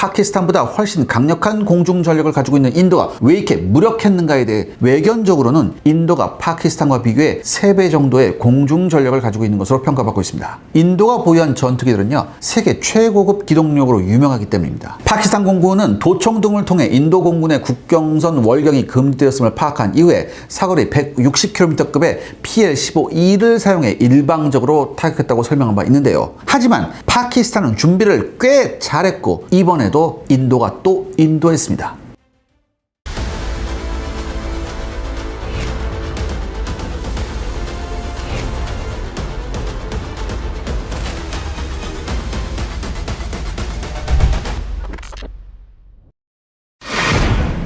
파키스탄보다 훨씬 강력한 공중 전력을 가지고 있는 인도가 왜 이렇게 무력했는가에 대해 외견적으로는 인도가 파키스탄과 비교해 3배 정도의 공중 전력을 가지고 있는 것으로 평가받고 있습니다. 인도가 보유한 전투기들은요, 세계 최고급 기동력으로 유명하기 때문입니다. 파키스탄 공군은 도청 등을 통해 인도 공군의 국경선 월경이 금지되었음을 파악한 이후에 사거리 160km급의 PL-15E를 사용해 일방적으로 타격했다고 설명한 바 있는데요. 하지만 파키스탄은 준비를 꽤 잘했고 이번에도 인도가 또 인도했습니다.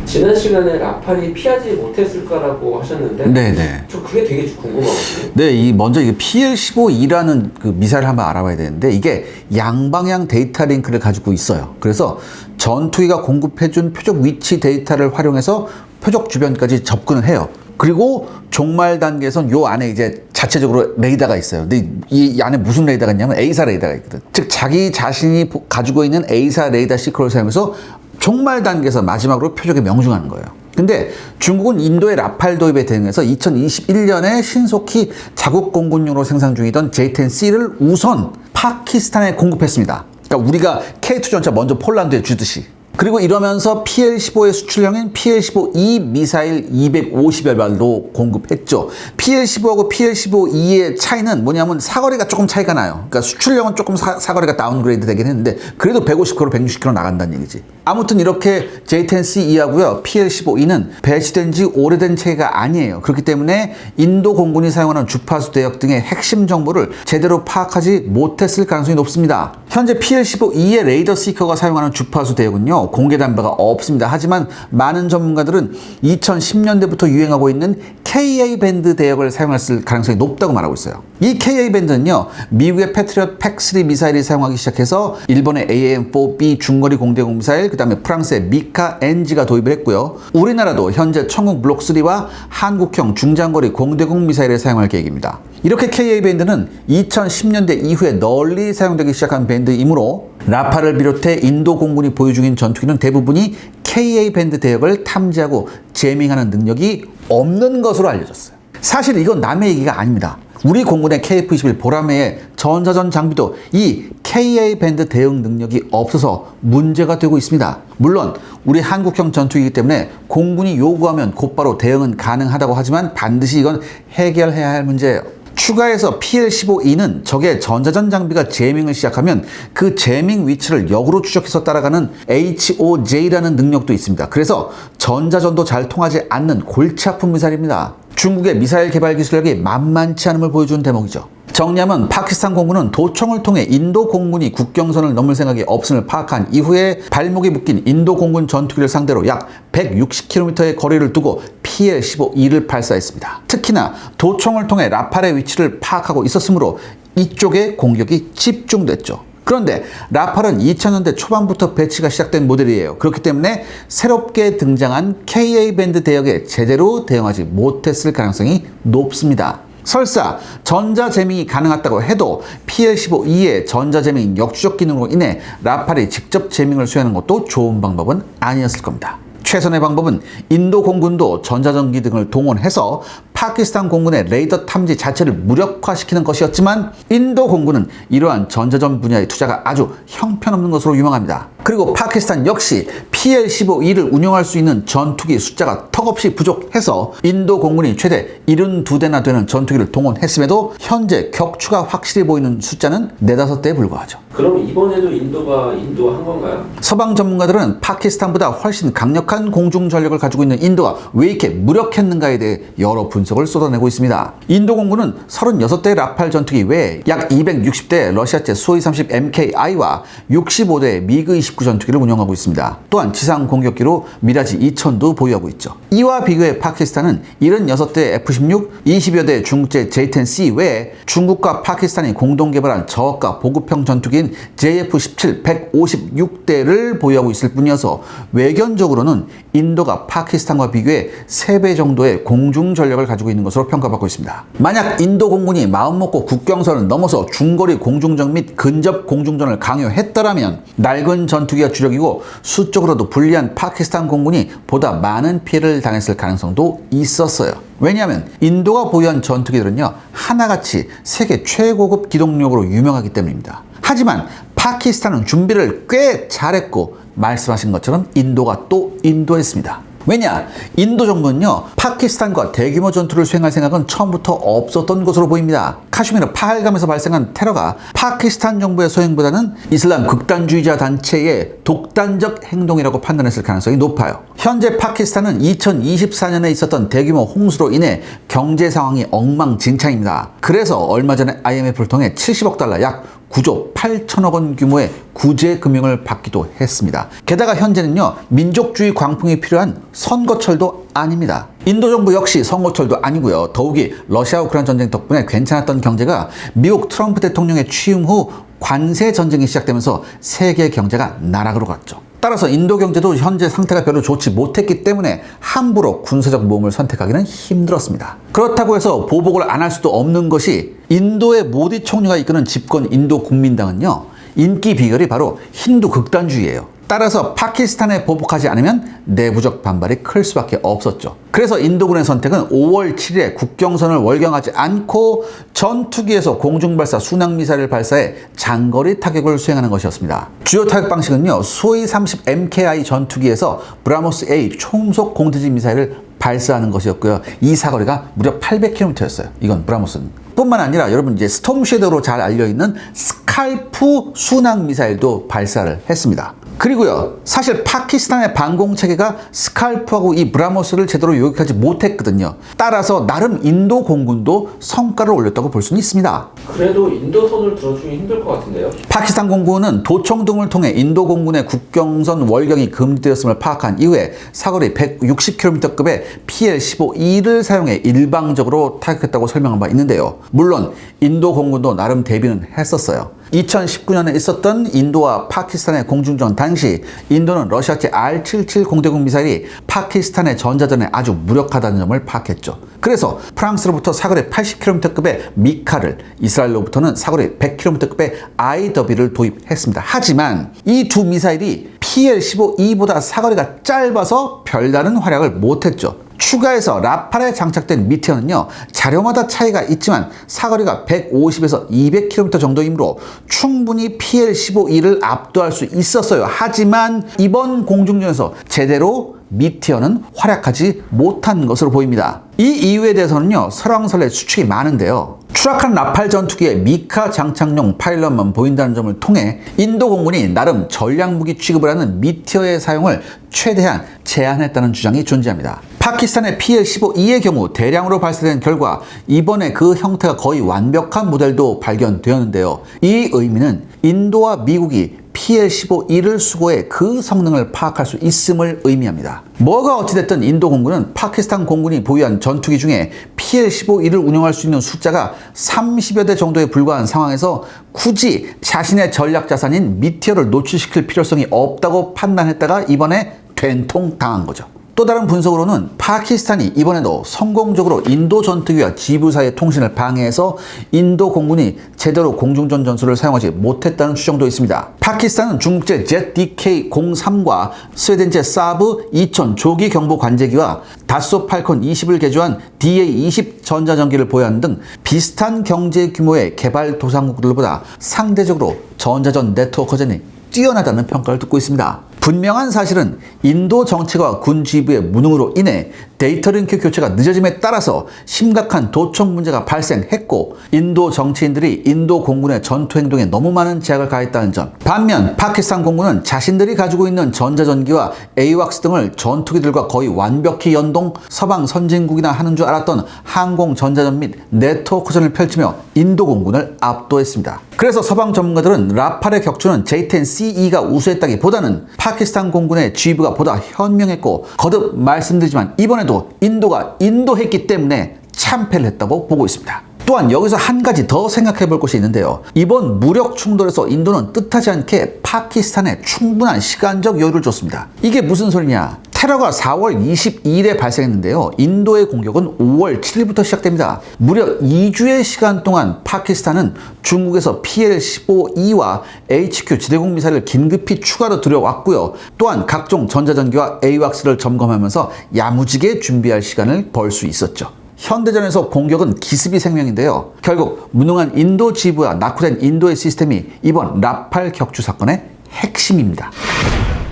지난 시간에 라팔이 피하지 못했을까라고 하셨는데, 네네. 저 그게 되게 궁금하거든요. 네, 먼저 이게 PL-15E라는 그 미사일을 한번 알아봐야 되는데, 이게 양방향 데이터 링크를 가지고 있어요. 그래서 전투기가 공급해준 표적 위치 데이터를 활용해서 표적 주변까지 접근을 해요. 그리고 종말 단계에선 요 안에 이제 자체적으로 레이더가 있어요. 근데 이 안에 무슨 레이더가 있냐면 A사 레이더가 있거든. 즉 자기 자신이 가지고 있는 A사 레이더 시크를 사용해서 종말 단계에서 마지막으로 표적에 명중하는 거예요. 근데 중국은 인도의 라팔 도입에 대응해서 2021년에 신속히 자국 공군용으로 생산 중이던 J-10C를 우선 파키스탄에 공급했습니다. 그러니까 우리가 K2 전차 먼저 폴란드에 주듯이. 그리고 이러면서 PL-15의 수출형인 PL-15E 미사일 250여 발도 공급했죠. PL-15하고 PL-15E의 차이는 뭐냐면 사거리가 조금 차이가 나요. 그러니까 수출형은 조금 사거리가 다운그레이드 되긴 했는데 그래도 150km, 160km 나간다는 얘기지. 아무튼 이렇게 J-10CE하고요, PL-15E는 배치된 지 오래된 체계가 아니에요. 그렇기 때문에 인도 공군이 사용하는 주파수 대역 등의 핵심 정보를 제대로 파악하지 못했을 가능성이 높습니다. 현재 PL-15E의 레이더 시커가 사용하는 주파수 대역은요, 공개된 바가 없습니다. 하지만 많은 전문가들은 2010년대부터 유행하고 있는 KA-밴드 대역을 사용했을 가능성이 높다고 말하고 있어요. 이 KA-밴드는요, 미국의 패트리엇 팩3 미사일이 사용하기 시작해서 일본의 AAM-4B 중거리 공대공 미사일, 그 다음에 프랑스의 미카-NG가 도입을 했고요. 우리나라도 현재 청국 블록3와 한국형 중장거리 공대공 미사일을 사용할 계획입니다. 이렇게 KA-밴드는 2010년대 이후에 널리 사용되기 시작한 밴드이므로 라팔을 비롯해 인도 공군이 보유 중인 전투기는 대부분이 KA-밴드 대역을 탐지하고 제밍하는 능력이 없는 것으로 알려졌어요. 사실 이건 남의 얘기가 아닙니다. 우리 공군의 KF-21 보라매의 전사전 장비도 이 KA-밴드 대응 능력이 없어서 문제가 되고 있습니다. 물론 우리 한국형 전투기이기 때문에 공군이 요구하면 곧바로 대응은 가능하다고 하지만 반드시 이건 해결해야 할 문제예요. 추가해서 PL-15E는 적의 전자전 장비가 제밍을 시작하면 그 제밍 위치를 역으로 추적해서 따라가는 HOJ라는 능력도 있습니다. 그래서 전자전도 잘 통하지 않는 골치 아픈 미사일입니다. 중국의 미사일 개발 기술력이 만만치 않음을 보여주는 대목이죠. 정리하면 파키스탄 공군은 도청을 통해 인도 공군이 국경선을 넘을 생각이 없음을 파악한 이후에 발목이 묶인 인도 공군 전투기를 상대로 약 160km의 거리를 두고 PL-15E를 발사했습니다. 특히나 도청을 통해 라팔의 위치를 파악하고 있었으므로 이쪽에 공격이 집중됐죠. 그런데 라팔은 2000년대 초반부터 배치가 시작된 모델이에요. 그렇기 때문에 새롭게 등장한 KA-밴드 대역에 제대로 대응하지 못했을 가능성이 높습니다. 설사 전자제밍이 가능하다고 해도 PL-15E의 전자제밍 역추적 기능으로 인해 라팔이 직접 제밍을 수행하는 것도 좋은 방법은 아니었을 겁니다. 최선의 방법은 인도 공군도 전자전기 등을 동원해서 파키스탄 공군의 레이더 탐지 자체를 무력화시키는 것이었지만 인도 공군은 이러한 전자전 분야의 투자가 아주 형편없는 것으로 유명합니다. 그리고 파키스탄 역시 PL-15E를 운용할 수 있는 전투기 숫자가 턱없이 부족해서 인도 공군이 최대 72대나 되는 전투기를 동원했음에도 현재 격추가 확실히 보이는 숫자는 4-5대에 불과하죠. 그럼 이번에도 인도가 인도한 건가요? 서방 전문가들은 파키스탄보다 훨씬 강력한 공중 전력을 가지고 있는 인도가 왜 이렇게 무력했는가에 대해 여러 분석을 쏟아내고 있습니다. 인도 공군은 36대 라팔 전투기 외에 약 260대 러시아제 수호이-30 MKI와 65대 미그-29 전투기를 운영하고 있습니다. 또한 지상 공격기로 미라지 2000도 보유하고 있죠. 이와 비교해 파키스탄은 76대 F-16, 20여 대 중국제 J-10C 외에 중국과 파키스탄이 공동 개발한 저가 보급형 전투기인 JF-17 156대를 보유하고 있을 뿐이어서 외견적으로는 인도가 파키스탄과 비교해 3배 정도의 공중 전력을 가지고 가지고 있는 것으로 평가받고 있습니다. 만약 인도 공군이 마음먹고 국경선을 넘어서 중거리 공중전 및 근접 공중전을 강요했더라면 낡은 전투기가 주력이고 수적으로도 불리한 파키스탄 공군이 보다 많은 피해를 당했을 가능성도 있었어요. 왜냐하면 인도가 보유한 전투기들은요, 하나같이 세계 최고급 기동력으로 유명하기 때문입니다. 하지만 파키스탄은 준비를 꽤 잘했고 말씀하신 것처럼 인도가 또 인도했습니다. 왜냐? 인도 정부는요, 파키스탄과 대규모 전투를 수행할 생각은 처음부터 없었던 것으로 보입니다. 카슈미르 파할감에서 발생한 테러가 파키스탄 정부의 소행보다는 이슬람 극단주의자 단체의 독단적 행동이라고 판단했을 가능성이 높아요. 현재 파키스탄은 2024년에 있었던 대규모 홍수로 인해 경제 상황이 엉망진창입니다. 그래서 얼마 전에 IMF를 통해 70억 달러 약 9조 8천억 원 규모의 구제 금융을 받기도 했습니다. 게다가 현재는요, 민족주의 광풍이 필요한 선거철도 아닙니다. 인도 정부 역시 선거철도 아니고요. 더욱이 러시아 우크라이나 전쟁 덕분에 괜찮았던 경제가 미국 트럼프 대통령의 취임 후 관세 전쟁이 시작되면서 세계 경제가 나락으로 갔죠. 따라서 인도 경제도 현재 상태가 별로 좋지 못했기 때문에 함부로 군사적 모험을 선택하기는 힘들었습니다. 그렇다고 해서 보복을 안 할 수도 없는 것이 인도의 모디 총리가 이끄는 집권 인도 국민당은요, 인기 비결이 바로 힌두 극단주의예요. 따라서 파키스탄에 보복하지 않으면 내부적 반발이 클 수밖에 없었죠. 그래서 인도군의 선택은 5월 7일에 국경선을 월경하지 않고 전투기에서 공중발사 순항미사일을 발사해 장거리 타격을 수행하는 것이었습니다. 주요 타격 방식은요, 소위 30 MKI 전투기에서 브라모스 A 초음속 공대지 미사일을 발사하는 것이었고요. 이 사거리가 무려 800km였어요. 이건 브라모스는. 뿐만 아니라 여러분 이제 스톰 섀도우로 잘 알려있는 스칼프 순항 미사일도 발사를 했습니다. 그리고요, 사실 파키스탄의 방공 체계가 스칼프하고 이 브라모스를 제대로 요격하지 못했거든요. 따라서 나름 인도 공군도 성과를 올렸다고 볼 수는 있습니다. 그래도 인도 손을 들어주기 힘들 것 같은데요? 파키스탄 공군은 도청 등을 통해 인도 공군의 국경선 월경이 금지되었음을 파악한 이후에 사거리 160km급의 PL-15E를 사용해 일방적으로 타격했다고 설명한 바 있는데요. 물론 인도 공군도 나름 대비는 했었어요. 2019년에 있었던 인도와 파키스탄의 공중전 당시 인도는 러시아제 R-77 공대공 미사일이 파키스탄의 전자전에 아주 무력하다는 점을 파악했죠. 그래서 프랑스로부터 사거리 80km급의 미카를, 이스라엘로부터는 사거리 100km급의 IW를 도입했습니다. 하지만 이 두 미사일이 PL-15E보다 사거리가 짧아서 별다른 활약을 못했죠. 추가해서 라팔에 장착된 미티어는요, 자료마다 차이가 있지만 사거리가 150에서 200km 정도이므로 충분히 PL-15E를 압도할 수 있었어요. 하지만 이번 공중전에서 제대로 미티어는 활약하지 못한 것으로 보입니다. 이 이유에 대해서는요, 설왕설래 추측이 많은데요. 추락한 라팔 전투기에 미카 장착용 파일럿만 보인다는 점을 통해 인도 공군이 나름 전략무기 취급을 하는 미티어의 사용을 최대한 제한했다는 주장이 존재합니다. 파키스탄의 PL-15E의 경우 대량으로 발사된 결과 이번에 그 형태가 거의 완벽한 모델도 발견되었는데요. 이 의미는 인도와 미국이 PL-15E를 수거해 그 성능을 파악할 수 있음을 의미합니다. 뭐가 어찌됐든 인도 공군은 파키스탄 공군이 보유한 전투기 중에 PL-15E를 운영할 수 있는 숫자가 30여 대 정도에 불과한 상황에서 굳이 자신의 전략 자산인 미티어를 노출시킬 필요성이 없다고 판단했다가 이번에 된통당한 거죠. 또 다른 분석으로는 파키스탄이 이번에도 성공적으로 인도 전투기와 지부 사이의 통신을 방해해서 인도 공군이 제대로 공중전 전술을 사용하지 못했다는 추정도 있습니다. 파키스탄은 중국제 ZDK-03과 스웨덴제 사브 2000 조기 경보 관제기와 다소 팔콘 20을 개조한 DA-20 전자전기를 보유하는 등 비슷한 경제 규모의 개발 도상국들보다 상대적으로 전자전 네트워크전이 뛰어나다는 평가를 듣고 있습니다. 분명한 사실은 인도 정치가 군 지휘부의 무능으로 인해 데이터 링크 교체가 늦어짐에 따라서 심각한 도청 문제가 발생했고 인도 정치인들이 인도 공군의 전투 행동에 너무 많은 제약을 가했다는 점. 반면 파키스탄 공군은 자신들이 가지고 있는 전자전기와 AWACS 등을 전투기들과 거의 완벽히 연동 서방 선진국이나 하는 줄 알았던 항공 전자전 및 네트워크전을 펼치며 인도 공군을 압도했습니다. 그래서 서방 전문가들은 라팔의 격추는 J-10CE가 우수했다기보다는 파키스탄 공군의 지휘부가 보다 현명했고 거듭 말씀드리지만 이번에도 인도가 인도했기 때문에 참패를 했다고 보고 있습니다. 또한 여기서 한 가지 더 생각해 볼 것이 있는데요. 이번 무력 충돌에서 인도는 뜻하지 않게 파키스탄에 충분한 시간적 여유를 줬습니다. 이게 무슨 소리냐? 테러가 4월 22일에 발생했는데요. 인도의 공격은 5월 7일부터 시작됩니다. 무려 2주의 시간 동안 파키스탄은 중국에서 PL-15E와 HQ 지대공 미사일을 긴급히 추가로 들여왔고요. 또한 각종 전자전기와 AWACS를 점검하면서 야무지게 준비할 시간을 벌 수 있었죠. 현대전에서 공격은 기습이 생명인데요. 결국 무능한 인도 지부와 낙후된 인도의 시스템이 이번 라팔 격추 사건의 핵심입니다.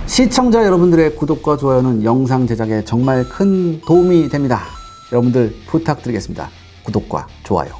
시청자 여러분들의 구독과 좋아요는 영상 제작에 정말 큰 도움이 됩니다. 여러분들 부탁드리겠습니다. 구독과 좋아요.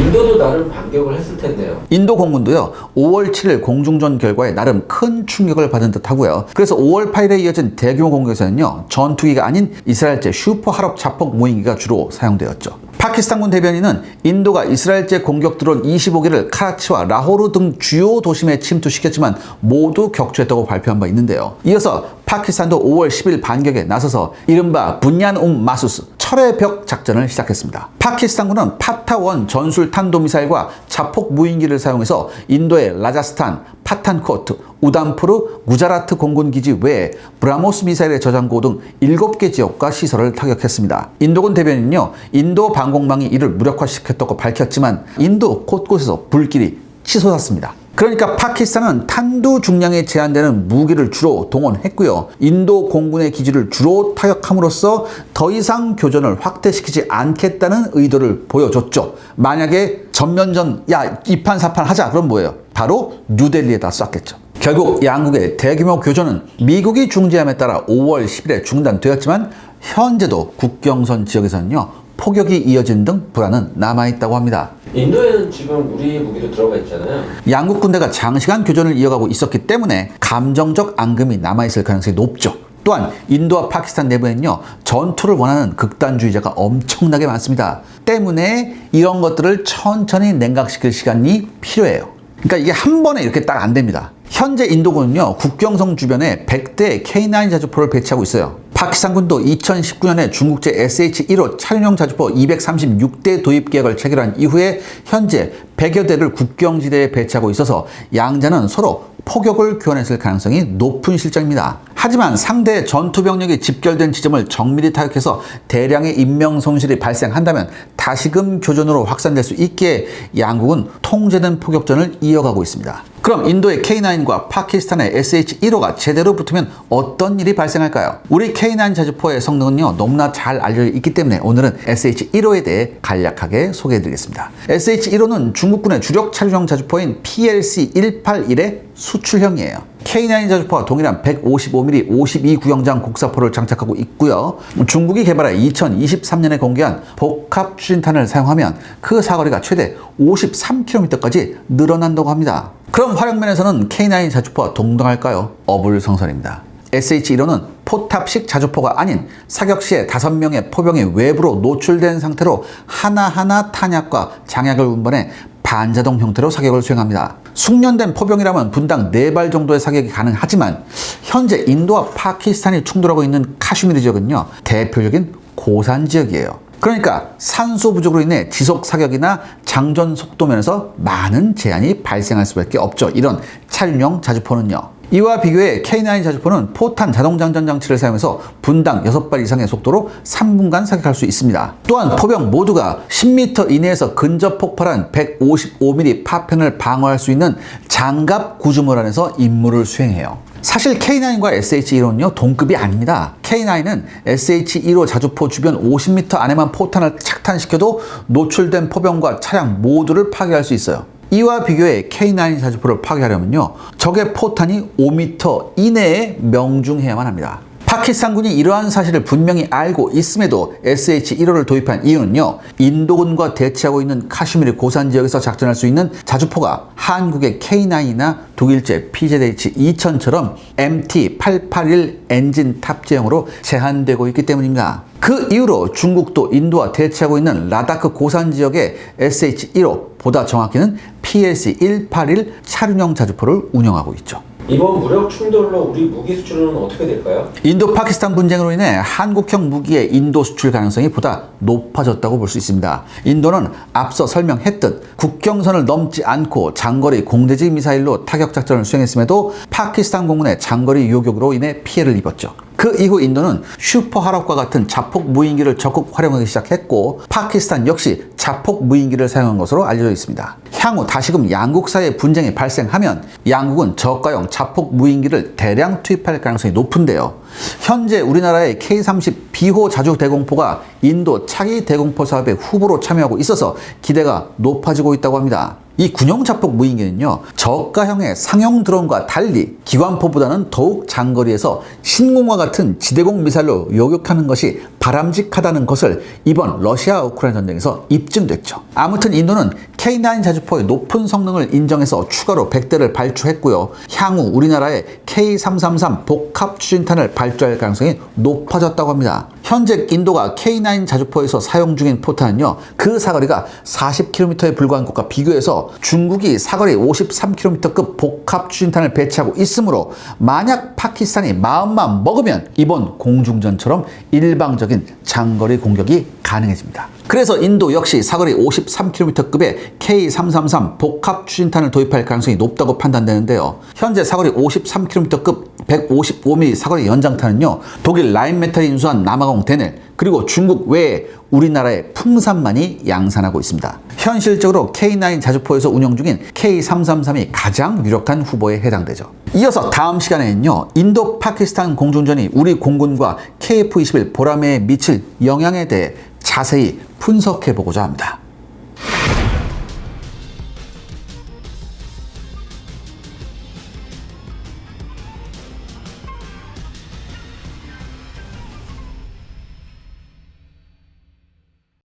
인도도 나름 반격을 했을 텐데요. 인도 공군도요, 5월 7일 공중전 결과에 나름 큰 충격을 받은 듯 하고요. 그래서 5월 8일에 이어진 대규모 공격에서는요, 전투기가 아닌 이스라엘제 슈퍼 하럽 자폭 무인기가 주로 사용되었죠. 파키스탄군 대변인은 인도가 이스라엘제 공격 드론 25개를 카라치와 라호르 등 주요 도심에 침투시켰지만 모두 격추했다고 발표한 바 있는데요. 이어서 파키스탄도 5월 10일 반격에 나서서 이른바 분얀 마수스 철의 벽 작전을 시작했습니다. 파키스탄군은 파타-1 전술 탄도미사일과 자폭 무인기를 사용해서 인도의 라자스탄, 파탄코트, 우담푸르, 구자라트 공군기지 외에 브라모스 미사일의 저장고 등 7개 지역과 시설을 타격했습니다. 인도군 대변인은요, 인도 방공망이 이를 무력화시켰다고 밝혔지만 인도 곳곳에서 불길이 치솟았습니다. 그러니까 파키스탄은 탄두 중량에 제한되는 무기를 주로 동원했고요. 인도 공군의 기지를 주로 타격함으로써 더 이상 교전을 확대시키지 않겠다는 의도를 보여줬죠. 만약에 전면전, 야, 이판사판 하자, 그럼 뭐예요? 바로 뉴델리에다 쐈겠죠. 결국 양국의 대규모 교전은 미국이 중재함에 따라 5월 10일에 중단되었지만 현재도 국경선 지역에서는요, 폭격이 이어진 등 불안은 남아있다고 합니다. 인도에는 지금 우리 무기도 들어가 있잖아요. 양국 군대가 장시간 교전을 이어가고 있었기 때문에 감정적 앙금이 남아있을 가능성이 높죠. 또한 인도와 파키스탄 내부에는요, 전투를 원하는 극단주의자가 엄청나게 많습니다. 때문에 이런 것들을 천천히 냉각시킬 시간이 필요해요. 그러니까 이게 한 번에 이렇게 딱 안 됩니다. 현재 인도군은요, 국경성 주변에 100대의 K9 자주포를 배치하고 있어요. 파키스탄군도 2019년에 중국제 SH-1호 차륜형 자주포 236대 도입 계약을 체결한 이후에 현재 100여 대를 국경지대에 배치하고 있어서 양자는 서로 포격을 교환했을 가능성이 높은 실정입니다. 하지만 상대의 전투병력이 집결된 지점을 정밀히 타격해서 대량의 인명 손실이 발생한다면 다시금 교전으로 확산될 수 있게 양국은 통제된 포격전을 이어가고 있습니다. 그럼 인도의 K9과 파키스탄의 SH-1호가 제대로 붙으면 어떤 일이 발생할까요? 우리 K9 자주포의 성능은요, 너무나 잘 알려져 있기 때문에 오늘은 SH-1호에 대해 간략하게 소개해드리겠습니다. SH-1호는 중국군의 주력 차륜형 자주포인 PLC-181의 수출형이에요. K9 자주포와 동일한 155mm 52구형장 곡사포를 장착하고 있고요. 중국이 개발해 2023년에 공개한 복합 추진탄을 사용하면 그 사거리가 최대 53km까지 늘어난다고 합니다. 그럼 활용면에서는 K9 자주포와 동등할까요? 어불성설입니다. SH-1호는 포탑식 자주포가 아닌 사격 시에 5명의 포병이 외부로 노출된 상태로 하나하나 탄약과 장약을 운반해 반자동 형태로 사격을 수행합니다. 숙련된 포병이라면 분당 4발 정도의 사격이 가능하지만 현재 인도와 파키스탄이 충돌하고 있는 카슈미르 지역은요, 대표적인 고산 지역이에요. 그러니까 산소 부족으로 인해 지속 사격이나 장전 속도 면에서 많은 제한이 발생할 수밖에 없죠. 이런 차륜형 자주포는요. 이와 비교해 K9 자주포는 포탄 자동 장전 장치를 사용해서 분당 6발 이상의 속도로 3분간 사격할 수 있습니다. 또한 포병 모두가 10m 이내에서 근접 폭발한 155mm 파편을 방어할 수 있는 장갑 구조물 안에서 임무를 수행해요. 사실 K9과 SH-1호는요, 동급이 아닙니다. K9은 SH-1호 자주포 주변 50m 안에만 포탄을 착탄시켜도 노출된 포병과 차량 모두를 파괴할 수 있어요. 이와 비교해 K9 자주포를 파괴하려면요, 적의 포탄이 5m 이내에 명중해야만 합니다. 파키스탄군이 이러한 사실을 분명히 알고 있음에도 SH-1호를 도입한 이유는요, 인도군과 대치하고 있는 카슈미르 고산 지역에서 작전할 수 있는 자주포가 한국의 K9이나 독일제 PZH-2000처럼 MT-881 엔진 탑재형으로 제한되고 있기 때문입니다. 그 이후로 중국도 인도와 대치하고 있는 라다크 고산 지역의 SH-1호, 보다 정확히는 PLC-181 차륜형 자주포를 운영하고 있죠. 이번 무력 충돌로 우리 무기 수출은 어떻게 될까요? 인도 파키스탄 분쟁으로 인해 한국형 무기의 인도 수출 가능성이 보다 높아졌다고 볼 수 있습니다. 인도는 앞서 설명했듯 국경선을 넘지 않고 장거리 공대지 미사일로 타격 작전을 수행했음에도 파키스탄 공군의 장거리 요격으로 인해 피해를 입었죠. 그 이후 인도는 슈퍼 하랍과 같은 자폭 무인기를 적극 활용하기 시작했고 파키스탄 역시 자폭 무인기를 사용한 것으로 알려져 있습니다. 향후 다시금 양국 사이의 분쟁이 발생하면 양국은 저가형 자폭 무인기를 대량 투입할 가능성이 높은데요. 현재 우리나라의 K-30 비호 자주 대공포가 인도 차기 대공포 사업의 후보로 참여하고 있어서 기대가 높아지고 있다고 합니다. 이 군용 자폭 무인기는요, 저가형의 상용 드론과 달리 기관포보다는 더욱 장거리에서 신공과 같은 지대공 미사일로 요격하는 것이 바람직하다는 것을 이번 러시아 우크라이나 전쟁에서 입증됐죠. 아무튼 인도는 K9 자주포의 높은 성능을 인정해서 추가로 100대를 발주했고요. 향후 우리나라에 K333 복합 추진탄을 발주할 가능성이 높아졌다고 합니다. 현재 인도가 K9 자주포에서 사용 중인 포탄은요, 그 사거리가 40km에 불과한 것과 비교해서 중국이 사거리 53km급 복합 추진탄을 배치하고 있으므로 만약 파키스탄이 마음만 먹으면 이번 공중전처럼 일방적인 장거리 공격이 가능해집니다. 그래서 인도 역시 사거리 53km급의 K333 복합 추진탄을 도입할 가능성이 높다고 판단되는데요. 현재 사거리 53km급 155mm 사거리 연장탄은요, 독일 라인메탈이 인수한 남아공 데넬 그리고 중국 외에 우리나라의 풍산만이 양산하고 있습니다. 현실적으로 K9 자주포에서 운영 중인 K333이 가장 유력한 후보에 해당되죠. 이어서 다음 시간에는요, 인도 파키스탄 공중전이 우리 공군과 KF-21 보라매에 미칠 영향에 대해 자세히 분석해 보고자 합니다.